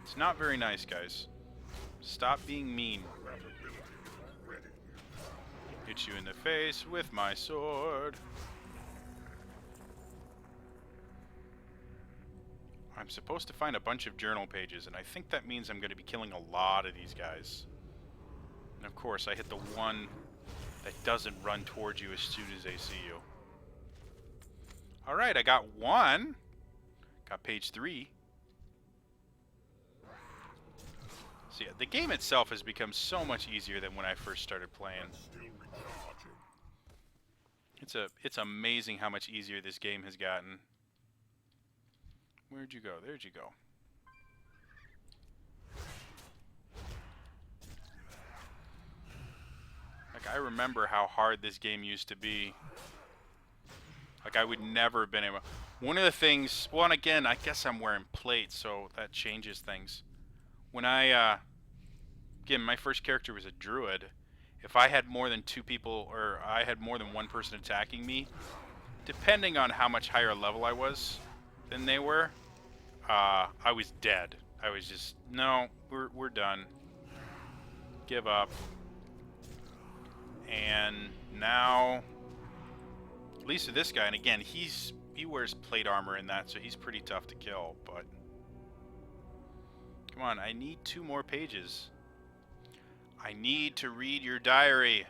It's not very nice, guys. Stop being mean. Hit you in the face with my sword. I'm supposed to find a bunch of journal pages, and I think that means I'm going to be killing a lot of these guys. And of course, I hit the one that doesn't run towards you as soon as they see you. Alright, I got 1. Got page 3. So yeah, the game itself has become so much easier than when I first started playing. It's amazing how much easier this game has gotten. Where'd you go? There'd you go. Like, I remember how hard this game used to be. Like, I would never have been able... One of the things... Well, and again, I guess I'm wearing plates, so that changes things. When I, again, my first character was a druid. If I had more than 2 people, or I had more than 1 person attacking me, depending on how much higher level I was than they were, I was dead. I was just, no, we're done. Give up. And now, at least with this guy, and again, he wears plate armor in that, so he's pretty tough to kill, but come on, I need 2 more pages. I need to read your diary.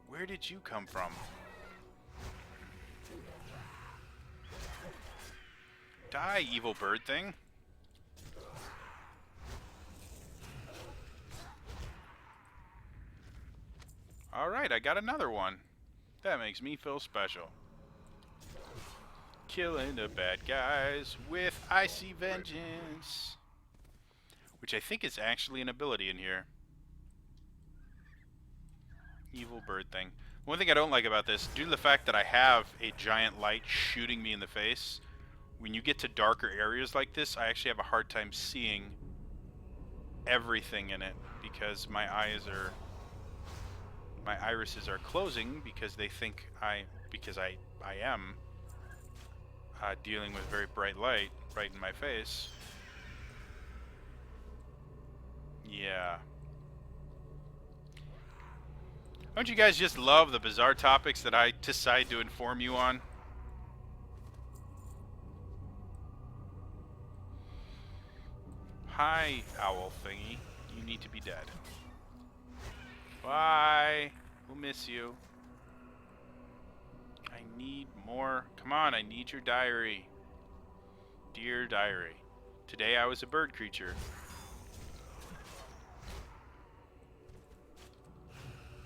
Where did you come from? Die, evil bird thing. Alright, I got another one. That makes me feel special. Killing the bad guys with icy vengeance. Which I think is actually an ability in here. Evil bird thing. One thing I don't like about this, due to the fact that I have a giant light shooting me in the face, when you get to darker areas like this, I actually have a hard time seeing everything in it because my irises are closing because they think I am dealing with very bright light right in my face. Yeah. Don't you guys just love the bizarre topics that I decide to inform you on? Hi, owl thingy. You need to be dead. Bye. We'll miss you. I need more. Come on, I need your diary. Dear diary. Today I was a bird creature.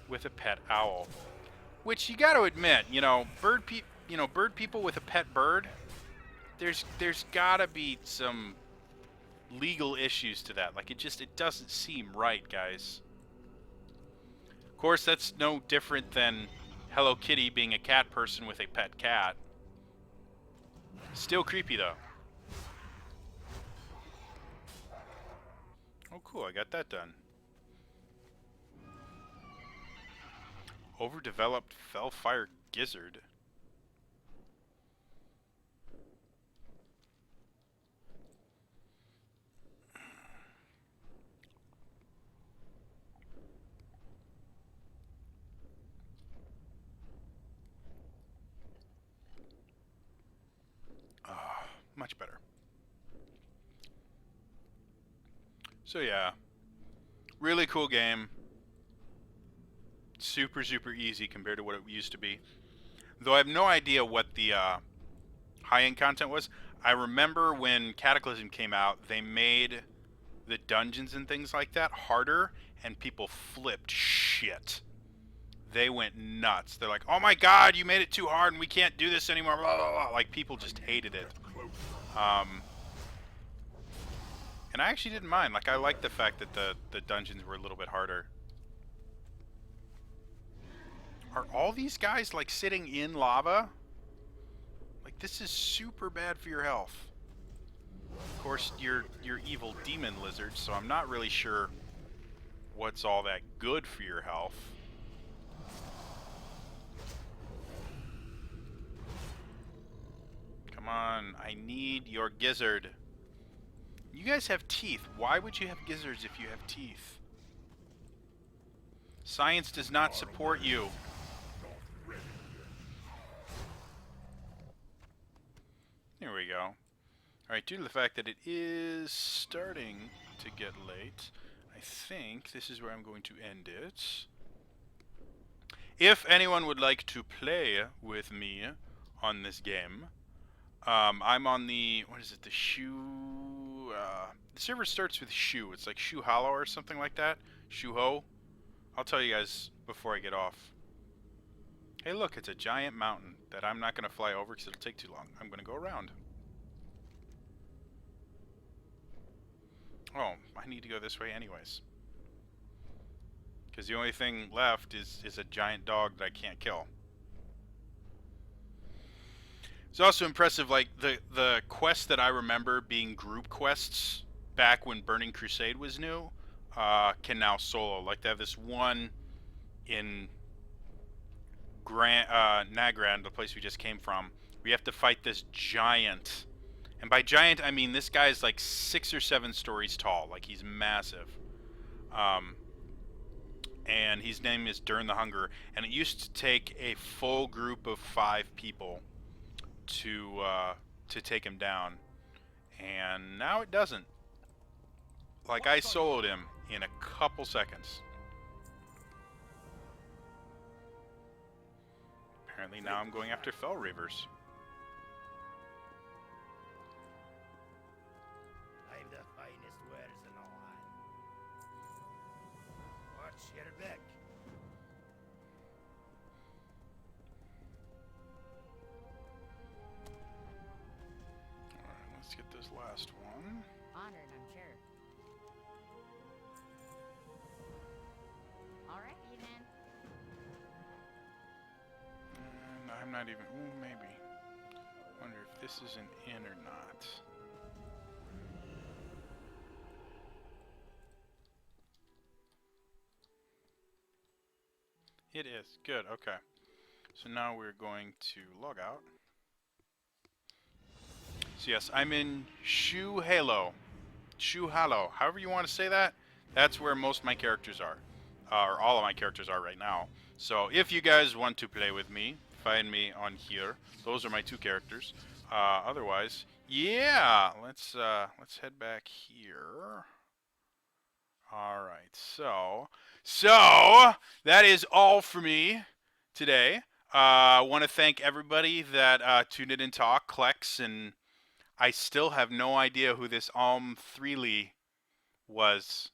With a pet owl. Which you got to admit, bird people with a pet bird, there's got to be some legal issues to that. Like it doesn't seem right, guys. Of course, that's no different than Hello Kitty being a cat person with a pet cat. Still creepy though. Oh cool, I got that done. Overdeveloped Fellfire Gizzard. Much better. So yeah, really cool game. Super, super easy compared to what it used to be. Though I have no idea what the high-end content was. I remember when Cataclysm came out, they made the dungeons and things like that harder, and people flipped shit. They went nuts. They're like, oh my god, you made it too hard and we can't do this anymore, blah, blah, blah. Like, people just hated it. And I actually didn't mind. Like, I liked the fact that the dungeons were a little bit harder. Are all these guys, like, sitting in lava? Like, this is super bad for your health. Of course, you're evil demon lizards, so I'm not really sure what's all that good for your health. Come on, I need your gizzard. You guys have teeth. Why would you have gizzards if you have teeth? Science does not support you. There we go. Alright, due to the fact that it is starting to get late, I think this is where I'm going to end it. If anyone would like to play with me on this game, I'm on the, what is it, the Shoe, the server starts with Shoe. It's like Shoe Hollow or something like that. Shoe Ho. I'll tell you guys before I get off. Hey look, it's a giant mountain that I'm not going to fly over because it'll take too long. I'm going to go around. Oh, I need to go this way anyways. Because the only thing left is a giant dog that I can't kill. It's also impressive, like, the quests that I remember being group quests back when Burning Crusade was new, can now solo. Like, they have this one in Nagran, the place we just came from. We have to fight this giant. And by giant, I mean this guy's like 6 or 7 stories tall. Like, he's massive. And his name is Durn the Hunger. And it used to take a full group of 5 people to take him down, and now it doesn't. Like, I soloed him in a couple seconds. Apparently now I'm going after Fell Reavers. I've the finest wares in the land. Watch your back. Alright, let's get this last one. Honored, I'm sure. Alright, then. And I'm not even... Ooh, maybe. Wonder if this is an inn or not. It is. Good, okay. So now we're going to log out. So yes, I'm in Shoe Halo. Shoe Hollow. However you want to say that, that's where most of my characters are. Or all of my characters are right now. So if you guys want to play with me, find me on here. Those are my 2 characters. Otherwise, yeah, let's head back here. All right, so that is all for me today. I want to thank everybody that tuned in and talked, Klex, and I still have no idea who this Alm Threely was.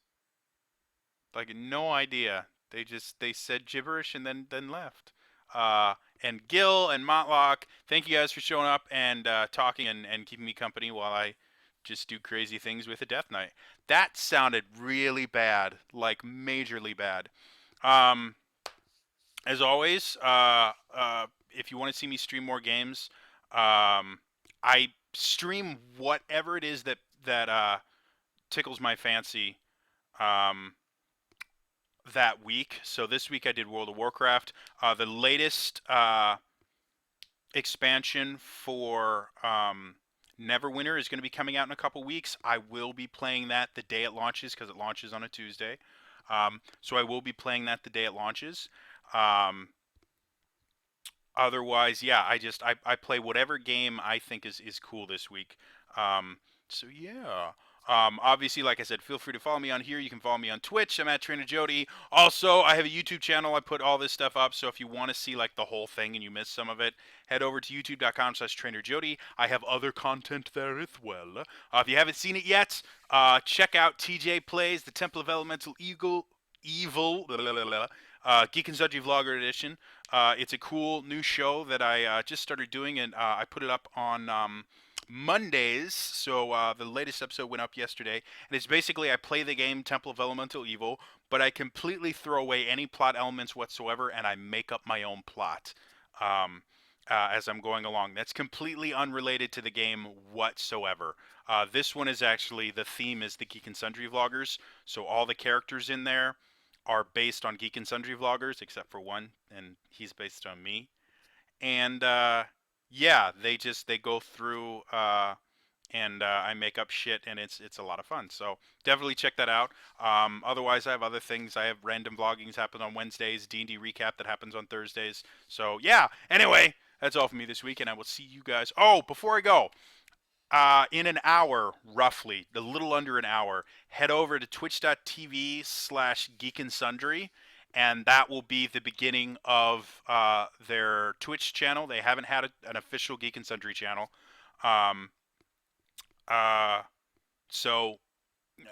Like, no idea. They said gibberish and then left. Uh, and Gil and Motlock, thank you guys for showing up and talking and keeping me company while I just do crazy things with a Death Knight. That sounded really bad, like majorly bad. Um, as always, if you want to see me stream more games, I stream whatever it is that tickles my fancy. Um, that week. So this week I did World of Warcraft. The latest expansion for Neverwinter is going to be coming out in a couple weeks. I will be playing that the day it launches because it launches on a Tuesday. So I will be playing that the day it launches. Otherwise, yeah, I play whatever game I think is cool this week. So yeah. Obviously, like I said, feel free to follow me on here. You can follow me on Twitch. I'm at Trainer Jody. Also, I have a YouTube channel. I put all this stuff up. So if you want to see like the whole thing and you missed some of it, head over to youtube.com/Trainer Jody. I have other content there as well. If you haven't seen it yet, check out TJ Plays the Temple of Elemental Evil. Blah, blah, blah, blah. Geek and Sundry Vlogger Edition. It's a cool new show that I just started doing, and I put it up on Mondays. So the latest episode went up yesterday, and it's basically I play the game Temple of Elemental Evil, but I completely throw away any plot elements whatsoever, and I make up my own plot as I'm going along. That's completely unrelated to the game whatsoever. This one is actually, the theme is the Geek and Sundry Vloggers, so all the characters in there are based on Geek and Sundry Vloggers, except for one, and he's based on me. And yeah, they go through and I make up shit, and it's a lot of fun. So definitely check that out. Otherwise, I have other things. I have random vloggings happen on Wednesdays, D&D recap that happens on Thursdays. So yeah. Anyway, that's all for me this week, and I will see you guys. Oh, before I go, in an hour, roughly, a little under an hour, head over to twitch.tv/Geek and Sundry, and that will be the beginning of their Twitch channel. They haven't had an official Geek and Sundry channel. So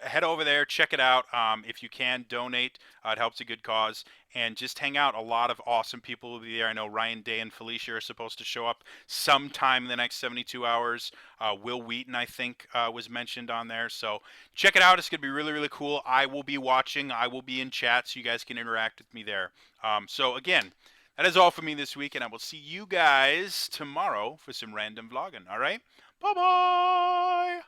head over there, check it out. If you can, donate. It helps a good cause. And just hang out. A lot of awesome people will be there. I know Ryan Day and Felicia are supposed to show up sometime in the next 72 hours. Will Wheaton, I think, was mentioned on there. So check it out. It's going to be really, really cool. I will be watching. I will be in chat, so you guys can interact with me there. So again, that is all for me this week, and I will see you guys tomorrow for some random vlogging. All right? Bye-bye!